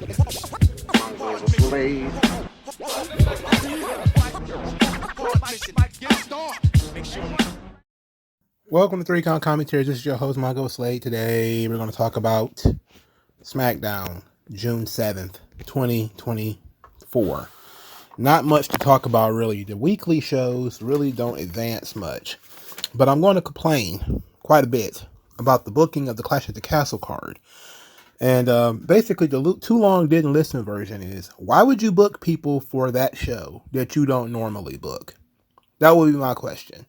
MagMongoSlade. Welcome to 3 Count Commentaries. This is your host, MagMongoSlade. Today we're going to talk about Smackdown, June 7th, 2024. Not much to talk about, really. The weekly shows really don't advance much. But I'm going to complain quite a bit about the booking of the Clash at the Castle card. And basically, the too long didn't listen version is, why would you book people for that show that you don't normally book? That would be my question.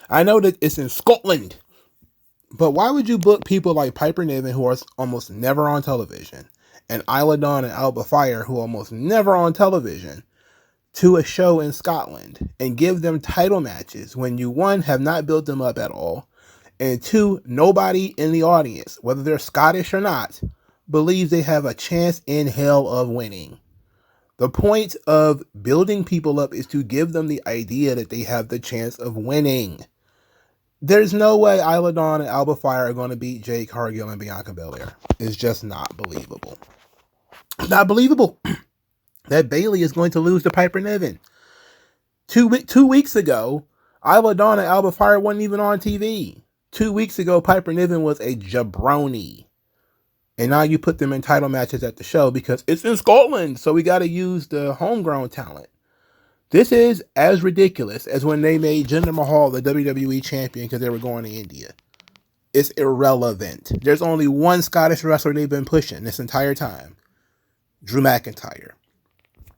I know that it's in Scotland, but why would you book people like Piper Niven, who are almost never on television, and Isla Dawn and Alba Fire, who are almost never on television, to a show in Scotland and give them title matches when you, one, have not built them up at all, and two, nobody in the audience, whether they're Scottish or not, believes they have a chance in hell of winning? The point of building people up is to give them the idea that they have the chance of winning. There's no way Isla Dawn and Alba Fire are going to beat Jade Cargill and Bianca Belair. It's just not believable. Not believable that Bayley is going to lose to Piper Niven. Two weeks ago, Isla Dawn and Alba Fire wasn't even on TV. 2 weeks ago, Piper Niven was a jabroni. And now you put them in title matches at the show because it's in Scotland, so we got to use the homegrown talent. This is as ridiculous as when they made Jinder Mahal the WWE champion because they were going to India. It's irrelevant. There's only one Scottish wrestler they've been pushing this entire time. Drew McIntyre.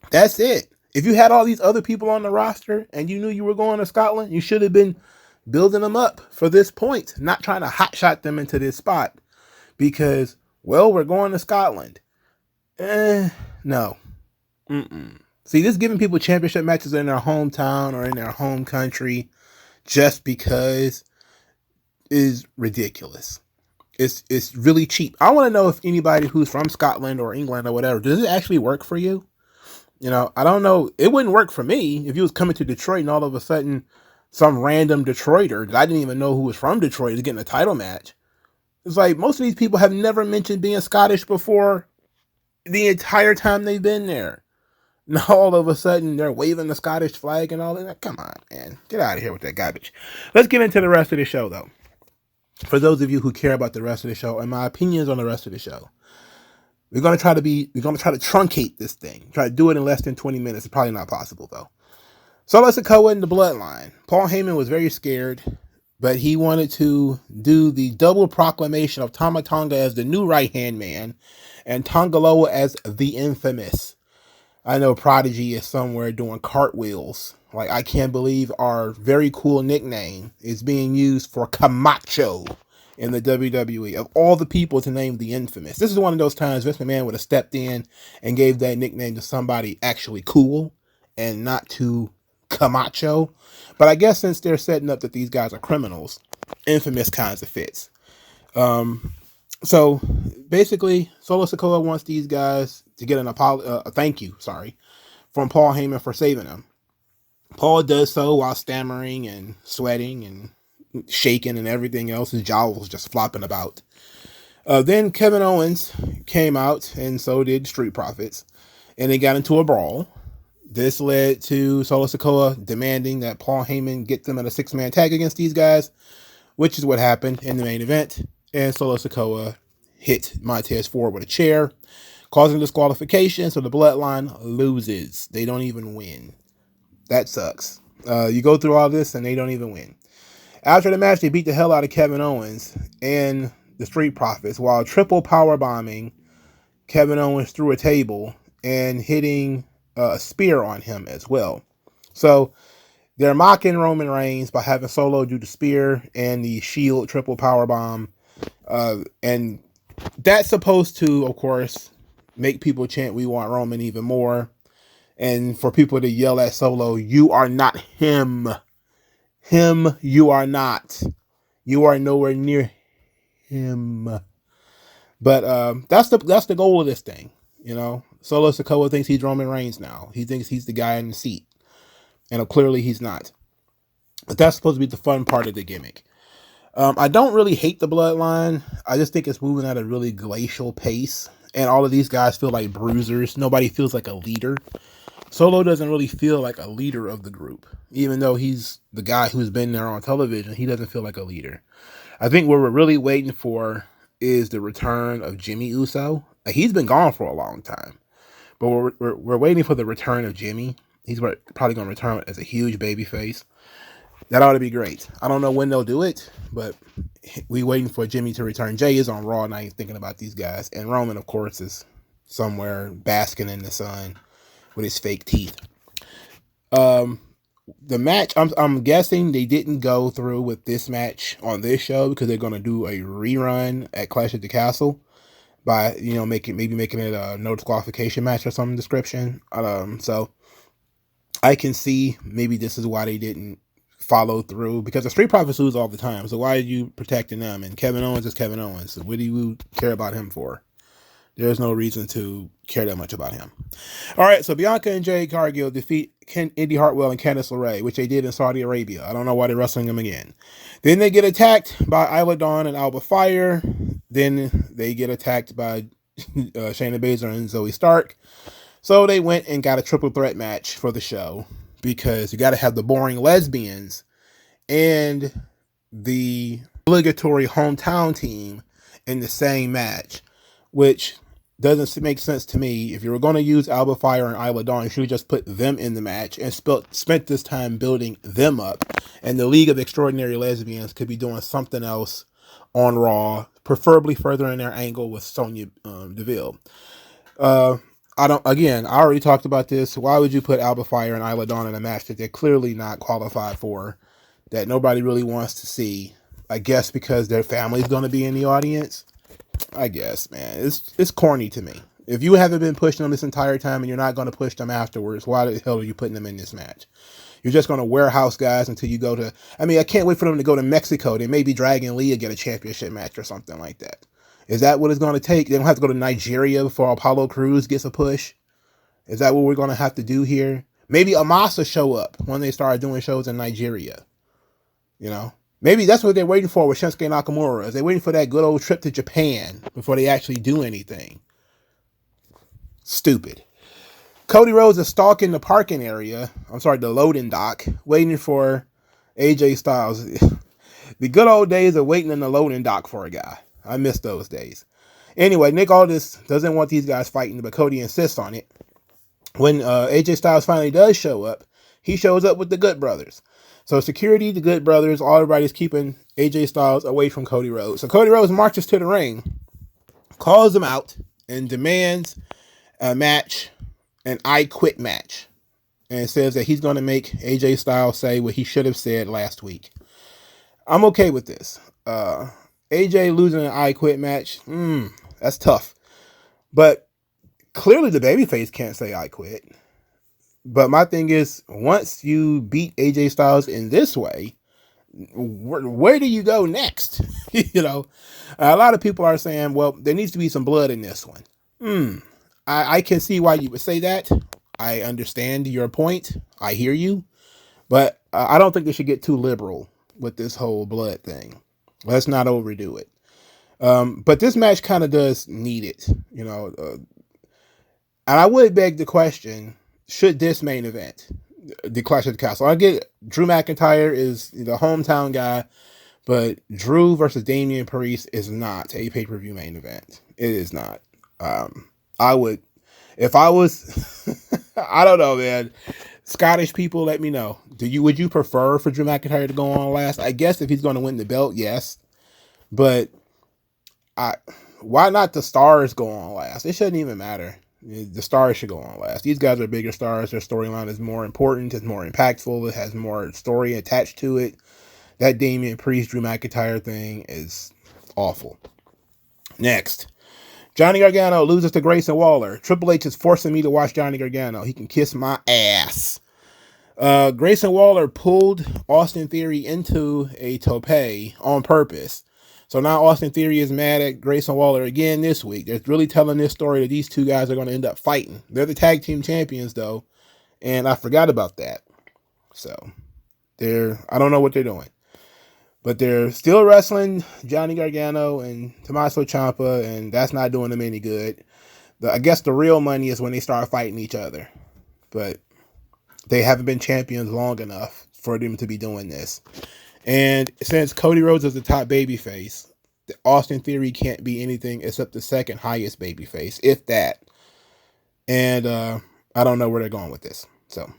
That's it. If you had all these other people on the roster and you knew you were going to Scotland, you should have been building them up for this point, not trying to hotshot them into this spot because, well, we're going to Scotland. No. See, this giving people championship matches in their hometown or in their home country just because is ridiculous. It's really cheap. I want to know if anybody who's from Scotland or England or whatever, does it actually work for you? You know, I don't know. It wouldn't work for me if you was coming to Detroit and all of a sudden some random Detroiter that I didn't even know who was from Detroit is getting a title match. It's like most of these people have never mentioned being Scottish before the entire time they've been there. Now all of a sudden they're waving the Scottish flag and all that. Come on, man. Get out of here with that garbage. Let's get into the rest of the show, though. For those of you who care about the rest of the show and my opinions on the rest of the show, we're going to try to truncate this thing. Try to do it in less than 20 minutes. It's probably not possible, though. Solo Sikoa and the Bloodline. Paul Heyman was very scared, but he wanted to do the double proclamation of Tama Tonga as the new right-hand man and Tongaloa as the infamous. I know Prodigy is somewhere doing cartwheels. Like, I can't believe our very cool nickname is being used for Camacho in the WWE. Of all the people to name the infamous. This is one of those times Vince McMahon would have stepped in and gave that nickname to somebody actually cool and not to Camacho. But I guess since they're setting up that these guys are criminals, infamous kinds of fits. So basically, Solo Sikoa wants these guys to get a thank you, from Paul Heyman for saving him. Paul does so while stammering and sweating and shaking and everything else. His jaw was just flopping about. Then Kevin Owens came out, and so did Street Profits, and they got into a brawl. This led to Solo Sikoa demanding that Paul Heyman get them in a 6-man tag against these guys, which is what happened in the main event. And Solo Sikoa hit Montez Ford with a chair, causing disqualification, so the Bloodline loses. They don't even win. That sucks. You go through all this, and they don't even win. After the match, they beat the hell out of Kevin Owens and the Street Profits while triple power bombing Kevin Owens through a table and hitting a spear on him as well. So they're mocking Roman Reigns by having Solo do the spear and the Shield triple power bomb. And that's supposed to, of course, make people chant, "We want Roman" even more. And for people to yell at Solo, "You are not him. Him, you are not. You are nowhere near him." But that's the goal of this thing. You know, Solo Sikoa thinks he's Roman Reigns now. He thinks he's the guy in the seat. And clearly he's not. But that's supposed to be the fun part of the gimmick. I don't really hate the Bloodline. I just think it's moving at a really glacial pace. and all of these guys feel like bruisers. Nobody feels like a leader. Solo doesn't really feel like a leader of the group. Even though he's the guy who's been there on television, he doesn't feel like a leader. I think what we're really waiting for is the return of Jimmy Uso. He's been gone for a long time, but we're waiting for the return of Jimmy. He's probably going to return as a huge baby face. That ought to be great. I don't know when they'll do it, but we waiting for Jimmy to return. Jay is on Raw, and I ain't thinking about these guys. And Roman, of course, is somewhere basking in the sun with his fake teeth. The match, I'm guessing they didn't go through with this match on this show because they're going to do a rerun at Clash at the Castle by, making it a no disqualification match or some description. So I can see maybe this is why they didn't follow through, because the Street Profits lose all the time. So why are you protecting them? And Kevin Owens is Kevin Owens. So what do you care about him for? There's no reason to care that much about him. All right, so Bianca and Jade Cargill defeat Indy Hartwell and Candice LeRae, which they did in Saudi Arabia. I don't know why they're wrestling them again. Then they get attacked by Isla Dawn and Alba Fire. Then they get attacked by Shayna Baszler and Zoe Stark. So they went and got a triple threat match for the show, because you got to have the boring lesbians and the obligatory hometown team in the same match, which doesn't make sense to me. If you were going to use Alba Fire and Isla Dawn, you should have just put them in the match and spent this time building them up. And the League of Extraordinary Lesbians could be doing something else on Raw, preferably furthering their angle with Sonya Deville. I already talked about this. Why would you put Alba Fire and Isla Dawn in a match that they're clearly not qualified for, that nobody really wants to see? I guess because their family's going to be in the audience. I guess, man, it's corny to me. If you haven't been pushing them this entire time and you're not going to push them afterwards, why the hell are you putting them in this match? You're just going to warehouse guys until you go to... I can't wait for them to go to Mexico. They may be Dragon Lee and get a championship match or something like that. Is that what it's going to take? They don't have to go to Nigeria before Apollo Crews gets a push? Is that what we're going to have to do here? Maybe Amasa show up when they start doing shows in Nigeria. Maybe that's what they're waiting for with Shinsuke Nakamura. Is they waiting for that good old trip to Japan before they actually do anything? Stupid. Cody Rhodes is stalking the parking area. The loading dock, waiting for AJ Styles. The good old days of waiting in the loading dock for a guy. I miss those days. Anyway, Nick Aldis doesn't want these guys fighting, but Cody insists on it. When AJ Styles finally does show up, he shows up with the Good Brothers. So security, the Good Brothers, everybody's keeping AJ Styles away from Cody Rhodes. So Cody Rhodes marches to the ring, calls him out, and demands a match, an I Quit match, and says that he's going to make AJ Styles say what he should have said last week. I'm okay with this. AJ losing an I Quit match, that's tough. But clearly the babyface can't say I quit. But my thing is, once you beat AJ Styles in this way, where do you go next? A lot of people are saying, well, there needs to be some blood in this one. I can see why you would say that. I understand your point. I hear you. But I don't think they should get too liberal with this whole blood thing. Let's not overdo it. But this match kind of does need it, and I would beg the question, should this main event, the Clash at the Castle? I get it. Drew McIntyre is the hometown guy, but Drew versus Damian Priest is not a pay-per-view main event. It is not. I would, if I was, I don't know, man. Scottish people, let me know. Would you prefer for Drew McIntyre to go on last? I guess if he's going to win the belt, yes. But why not the stars go on last? It shouldn't even matter. The stars should go on last. These guys are bigger stars. Their storyline is more important. It's more impactful. It has more story attached to it. That Damian Priest, Drew McIntyre thing is awful. Next, Johnny Gargano loses to Grayson Waller. Triple H is forcing me to watch Johnny Gargano. He can kiss my ass. Grayson Waller pulled Austin Theory into a tope on purpose. So now Austin Theory is mad at Grayson Waller again this week. They're really telling this story that these two guys are going to end up fighting. They're the tag team champions, though, and I forgot about that. So I don't know what they're doing. But they're still wrestling Johnny Gargano and Tommaso Ciampa, and that's not doing them any good. I guess the real money is when they start fighting each other. But they haven't been champions long enough for them to be doing this. And since Cody Rhodes is the top babyface, Austin Theory can't be anything except the second highest babyface, if that. And I don't know where they're going with this. So,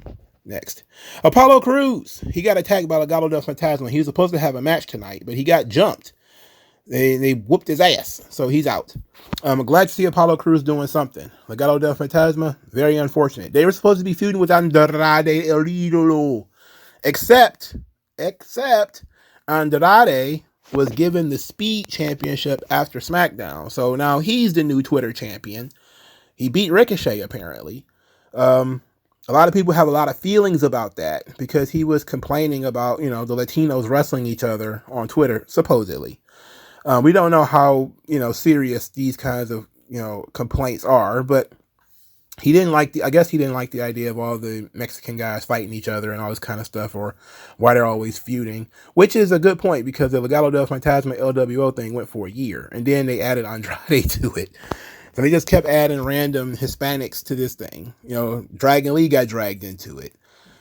next. Apollo Crews. He got attacked by Legado del Fantasma. He was supposed to have a match tonight, but he got jumped. They whooped his ass, so he's out. I'm glad to see Apollo Crews doing something. Legado del Fantasma, very unfortunate. They were supposed to be feuding with Andrade El Idolo. Except Andrade was given the Speed Championship after Smackdown. So now he's the new Twitter champion. He beat Ricochet, apparently. A lot of people have a lot of feelings about that because he was complaining about, the Latinos wrestling each other on Twitter, supposedly. We don't know how, serious these kinds of, complaints are, but he didn't like I guess he didn't like the idea of all the Mexican guys fighting each other and all this kind of stuff, or why they're always feuding, which is a good point because the Legado del Fantasma LWO thing went for a year and then they added Andrade to it. So they just kept adding random Hispanics to this thing. Dragon Lee got dragged into it.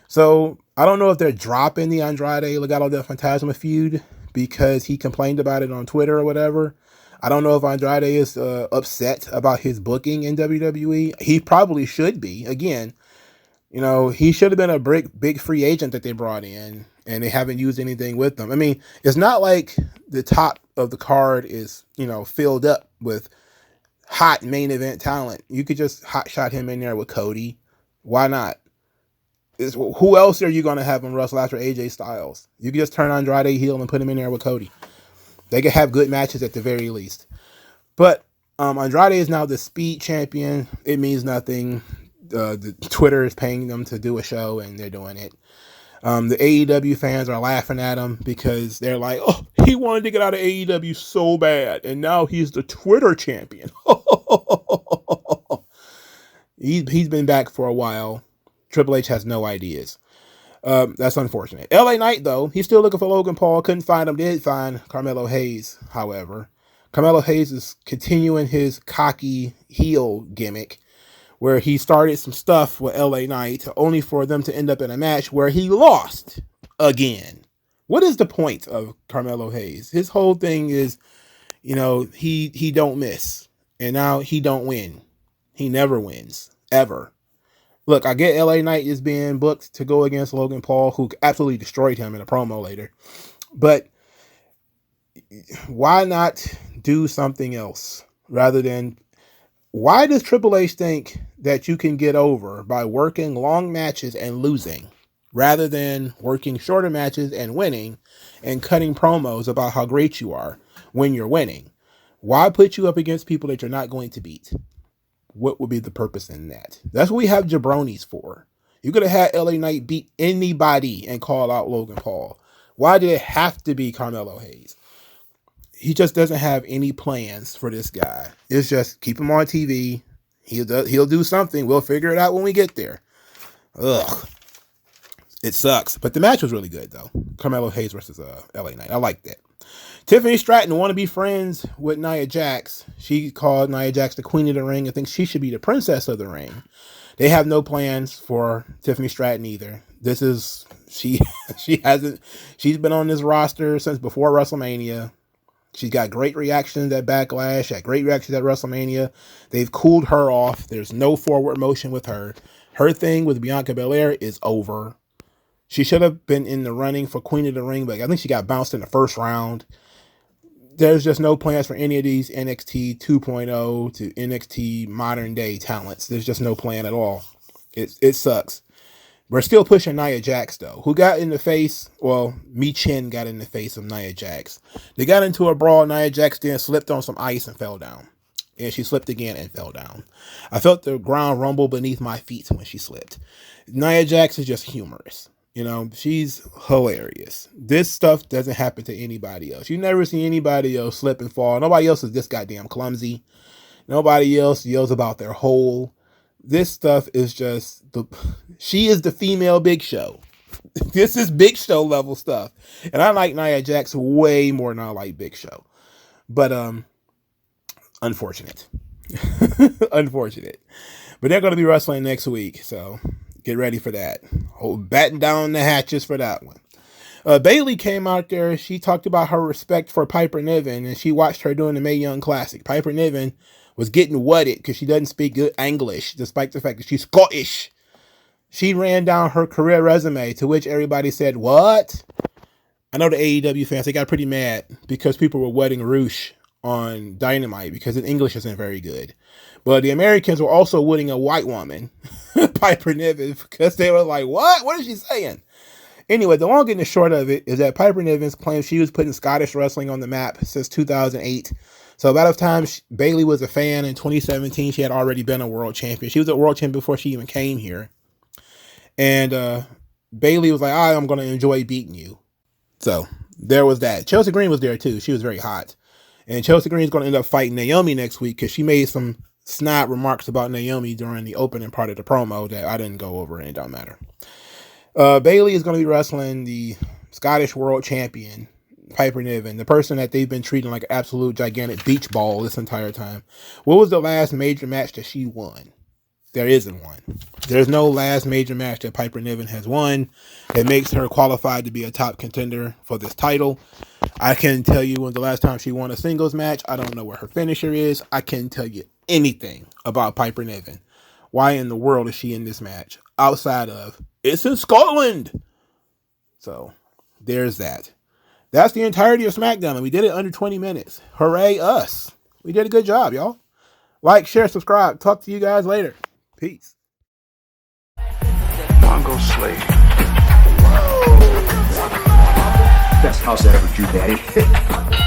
So I don't know if they're dropping the Andrade Legado del Fantasma feud because he complained about it on Twitter or whatever. I don't know if Andrade is upset about his booking in WWE. He probably should be. Again, he should have been a big free agent that they brought in, and they haven't used anything with them. I mean, it's not like the top of the card is, filled up with hot main event talent. You could just hot shot him in there with Cody. Why not? Who else are you going to have him wrestle after AJ Styles? You could just turn Andrade heel and put him in there with Cody. They could have good matches at the very least. But Andrade is now the Speed champion. It means nothing. The Twitter is paying them to do a show, and they're doing it. The AEW fans are laughing at him because they're like, oh, he wanted to get out of AEW so bad, and now he's the Twitter champion. He's been back for a while. Triple H has no ideas. That's unfortunate. LA Knight, though, he's still looking for Logan Paul. Couldn't find him. Did find Carmelo Hayes, however. Carmelo Hayes is continuing his cocky heel gimmick where he started some stuff with LA Knight only for them to end up in a match where he lost again. What is the point of Carmelo Hayes? His whole thing is, he don't miss. And now he don't win. He never wins. Ever. Look, I get LA Knight is being booked to go against Logan Paul, who absolutely destroyed him in a promo later. But why not do something else rather than... Why does Triple H think that you can get over by working long matches and losing rather than working shorter matches and winning and cutting promos about how great you are when you're winning? Why put you up against people that you're not going to beat? What would be the purpose in that? That's what we have jabronis for. You could have had LA Knight beat anybody and call out Logan Paul. Why did it have to be Carmelo Hayes? He just doesn't have any plans for this guy. It's just keep him on TV. He'll do something. We'll figure it out when we get there. Ugh. It sucks. But the match was really good, though. Carmelo Hayes versus LA Knight. I like that. Tiffany Stratton want to be friends with Nia Jax. She called Nia Jax the queen of the ring and thinks she should be the princess of the ring. They have no plans for Tiffany Stratton either. She's been on this roster since before WrestleMania. She's got great reactions at Backlash, had great reactions at WrestleMania. They've cooled her off. There's no forward motion with her. Her thing with Bianca Belair is over. She should have been in the running for Queen of the Ring, but I think she got bounced in the first round. There's just no plans for any of these NXT 2.0 to NXT modern day talents. There's just no plan at all. It sucks. We're still pushing Nia Jax, though. Who got in the face? Well, Michin got in the face of Nia Jax. They got into a brawl. Nia Jax then slipped on some ice and fell down. And she slipped again and fell down. I felt the ground rumble beneath my feet when she slipped. Nia Jax is just humorous. She's hilarious. This stuff doesn't happen to anybody else. You never see anybody else slip and fall. Nobody else is this goddamn clumsy. Nobody else yells about their hole. This stuff is just she is the female Big Show. This is Big Show level stuff. And I like Nia Jax way more than I like Big Show. But unfortunate. Unfortunate. But they're going to be wrestling next week, so get ready for that. Batten down the hatches for that one. Bayley came out there. She talked about her respect for Piper Niven, and she watched her doing the Mae Young Classic. Piper Niven was getting wetted because she doesn't speak good English, despite the fact that she's Scottish. She ran down her career resume, to which everybody said, what? I know the AEW fans, they got pretty mad because people were wetting Roosh on Dynamite because his English isn't very good. But the Americans were also wetting a white woman, Piper Niven, because they were like, what? What is she saying? Anyway, the long and the short of it is that Piper Niven claims she was putting Scottish wrestling on the map since 2008. So by the time Bayley was a fan in 2017, she had already been a world champion. She was a world champion before she even came here. And Bayley was like, I'm going to enjoy beating you. So there was that. Chelsea Green was there too. She was very hot. And Chelsea Green is going to end up fighting Naomi next week because she made some snide remarks about Naomi during the opening part of the promo that I didn't go over and it don't matter. Bayley is going to be wrestling the Scottish World Champion, Piper Niven, the person that they've been treating like an absolute gigantic beach ball this entire time. What was the last major match that she won? There isn't one. There's no last major match that Piper Niven has won that makes her qualified to be a top contender for this title. I can't tell you when the last time she won a singles match. I don't know where her finisher is. I can't tell you anything about Piper Niven. Why in the world is she in this match? Outside of, it's in Scotland. So, there's that. That's the entirety of Smackdown, and we did it under 20 minutes. Hooray us. We did a good job, y'all. Like, share, subscribe. Talk to you guys later. Peace. MagMongoSlade. Best house I ever drew, Daddy.